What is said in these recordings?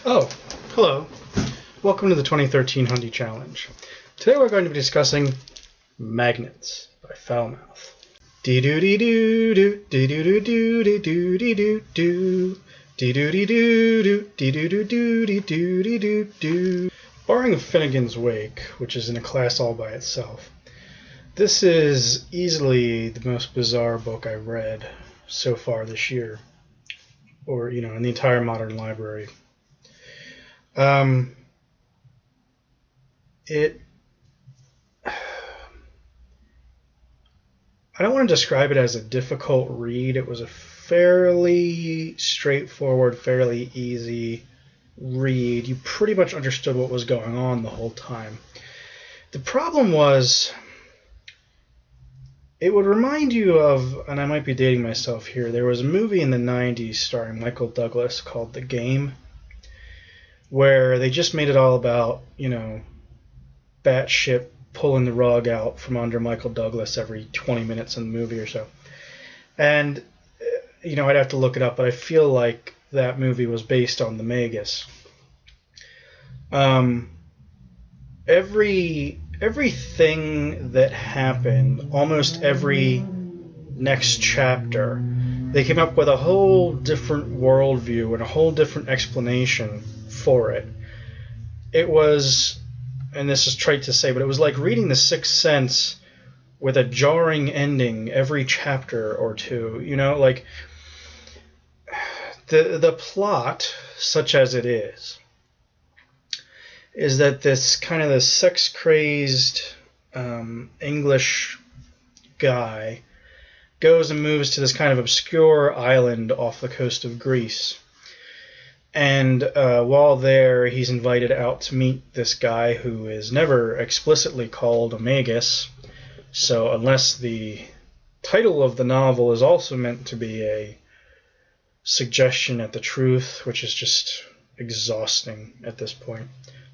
Oh, hello. Welcome to the 2013 Hundie Challenge. Today we're going to be discussing Magnets by Foulmouth. Dee-doo-dee-doo-doo, dee-doo-doo-doo-dee-doo-dee-doo-doo, dee-doo-dee-doo-doo, dee-doo-dee-doo-dee-doo-doo-doo. Barring Finnegan's Wake, which is in a class all by itself, this is easily the most bizarre book I've read so far this year, or, in the entire modern library. I don't want to describe it as a difficult read. It was a fairly straightforward, fairly easy read. You pretty much understood what was going on the whole time. The problem was, it would remind you of, and I might be dating myself here, there was a movie in the 90s starring Michael Douglas called The Game, where they just made it all about, batshit pulling the rug out from under Michael Douglas every 20 minutes in the movie or so. And, I'd have to look it up, but I feel like that movie was based on the Magus. Everything that happened, almost every next chapter, they came up with a whole different worldview and a whole different explanation for it. It was, and this is trite to say, but it was like reading The Sixth Sense with a jarring ending every chapter or two. Like the plot, such as it is that this kind of the sex-crazed English guy goes and moves to this kind of obscure island off the coast of Greece. And while there, he's invited out to meet this guy who is never explicitly called a Magus. So unless the title of the novel is also meant to be a suggestion at the truth, which is just exhausting at this point.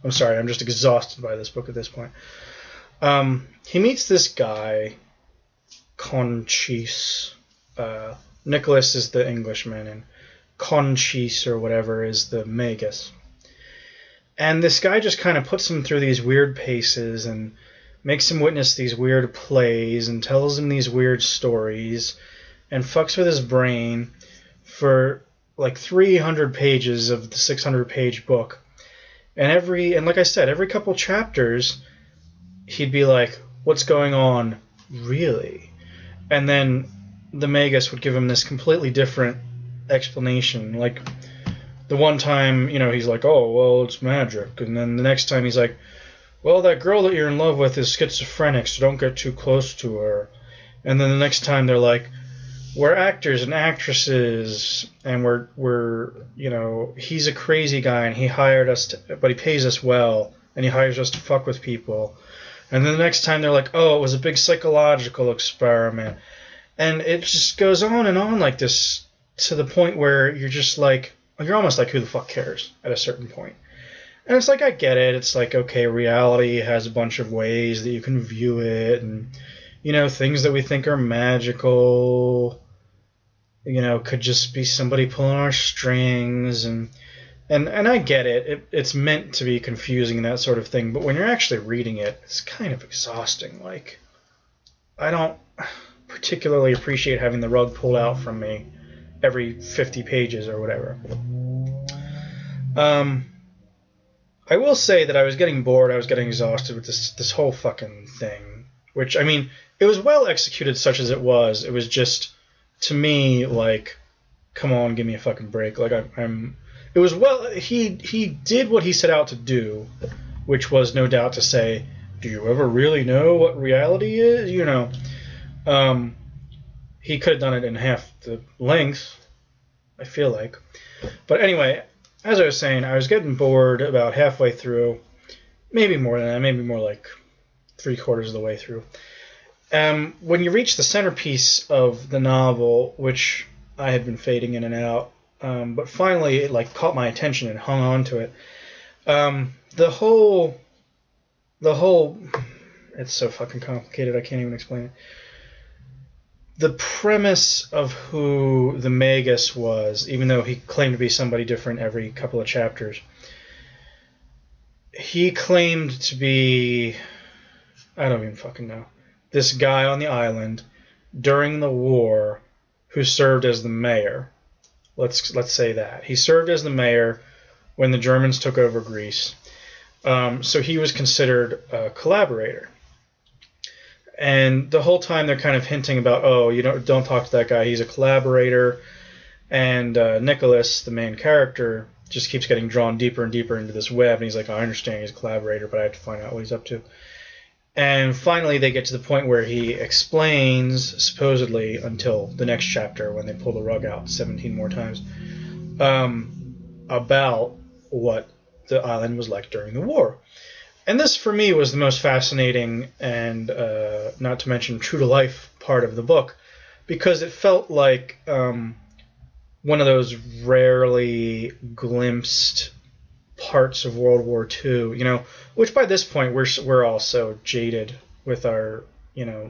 I'm sorry, I'm just exhausted by this book at this point. He meets this guy, Conchis. Nicholas is the Englishman, and Conchis or whatever is the Magus. And this guy just kind of puts him through these weird paces and makes him witness these weird plays and tells him these weird stories and fucks with his brain for like 300 pages of the 600-page book. And like I said, every couple chapters, he'd be like, "What's going on, really?" And then the Magus would give him this completely different explanation. Like, the one time, he's like, "Oh, well, it's magic." And then the next time he's like, "Well, that girl that you're in love with is schizophrenic, so don't get too close to her." And then the next time they're like, "We're actors and actresses, and we're he's a crazy guy, and he hired us but he pays us well, and he hires us to fuck with people." And then the next time they're like, "Oh, it was a big psychological experiment." And it just goes on and on like this to the point where you're just like, you're almost like, who the fuck cares at a certain point. And it's like, I get it. It's like, okay, reality has a bunch of ways that you can view it, and, things that we think are magical, could just be somebody pulling our strings, and I get it. It's meant to be confusing and that sort of thing, but when you're actually reading it, it's kind of exhausting. Like, I don't particularly appreciate having the rug pulled out from me every 50 pages or whatever. I will say that I was getting bored, I was getting exhausted with this whole fucking thing, which, I mean, it was well executed such as it was. It was just, to me, like, come on, give me a fucking break. Like, it was well, he did what he set out to do, which was no doubt to say, do you ever really know what reality is? He could have done it in half the length, I feel like. But anyway, as I was saying, I was getting bored about halfway through, maybe more than that, maybe more like 3/4 of the way through. When you reach the centerpiece of the novel, which I had been fading in and out, but finally it like caught my attention and hung on to it. The whole, it's so fucking complicated, I can't even explain it. The premise of who the Magus was, even though he claimed to be somebody different every couple of chapters, he claimed to be, I don't even fucking know, this guy on the island during the war who served as the mayor. Let's say that. He served as the mayor when the Germans took over Greece. So he was considered a collaborator. And the whole time they're kind of hinting about, oh, you don't talk to that guy, he's a collaborator. And Nicholas, the main character, just keeps getting drawn deeper and deeper into this web. And he's like, I understand he's a collaborator, but I have to find out what he's up to. And finally they get to the point where he explains, supposedly, until the next chapter when they pull the rug out 17 more times, about what the island was like during the war. And this, for me, was the most fascinating and, not to mention, true-to-life part of the book, because it felt like one of those rarely glimpsed parts of World War II, which by this point we're all so jaded with our,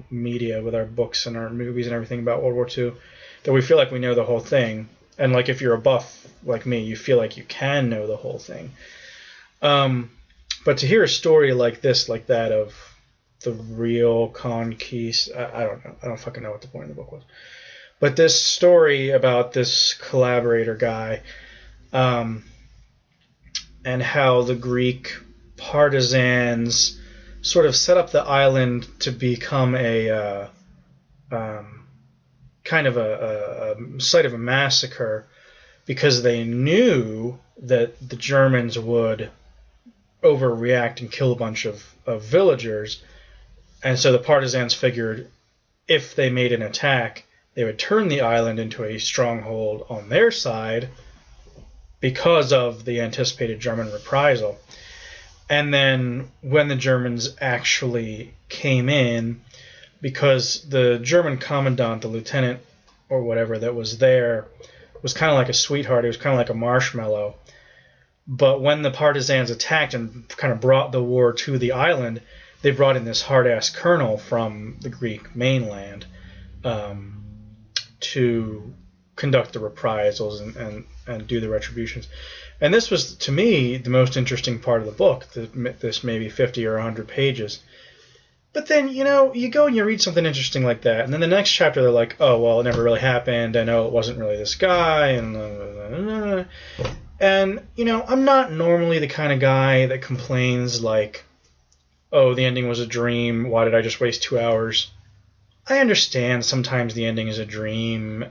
media, with our books and our movies and everything about World War II, that we feel like we know the whole thing. And like if you're a buff like me, you feel like you can know the whole thing. But to hear a story like this, like that of the real conquest, I don't know. I don't fucking know what the point of the book was. But this story about this collaborator guy, and how the Greek partisans sort of set up the island to become a kind of a site of a massacre, because they knew that the Germans would overreact and kill a bunch of villagers. And so the partisans figured if they made an attack, they would turn the island into a stronghold on their side because of the anticipated German reprisal. And then when the Germans actually came in, because the German commandant, the lieutenant or whatever that was there, was kind of like a sweetheart. He was kind of like a marshmallow. But when the partisans attacked and kind of brought the war to the island, they brought in this hard-ass colonel from the Greek mainland to conduct the reprisals and do the retributions. And this was, to me, the most interesting part of the book, this maybe 50 or 100 pages. But then, you go and you read something interesting like that, and then the next chapter they're like, oh, well, it never really happened, I know it wasn't really this guy, and I'm not normally the kind of guy that complains like, oh, the ending was a dream, why did I just waste 2 hours? I understand sometimes the ending is a dream.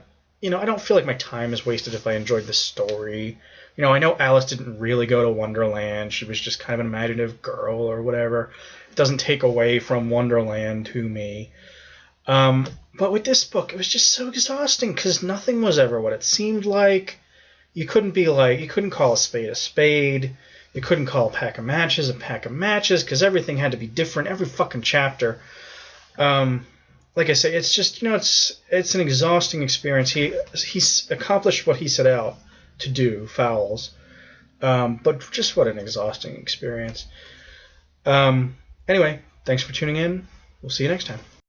I don't feel like my time is wasted if I enjoyed the story. I know Alice didn't really go to Wonderland. She was just kind of an imaginative girl or whatever. It doesn't take away from Wonderland to me. But with this book, it was just so exhausting because nothing was ever what it seemed like. You couldn't call a spade. You couldn't call a pack of matches because everything had to be different every fucking chapter. Like I say, it's just, it's an exhausting experience. He's accomplished what he set out to do, Fowles. But just what an exhausting experience. Anyway, thanks for tuning in. We'll see you next time.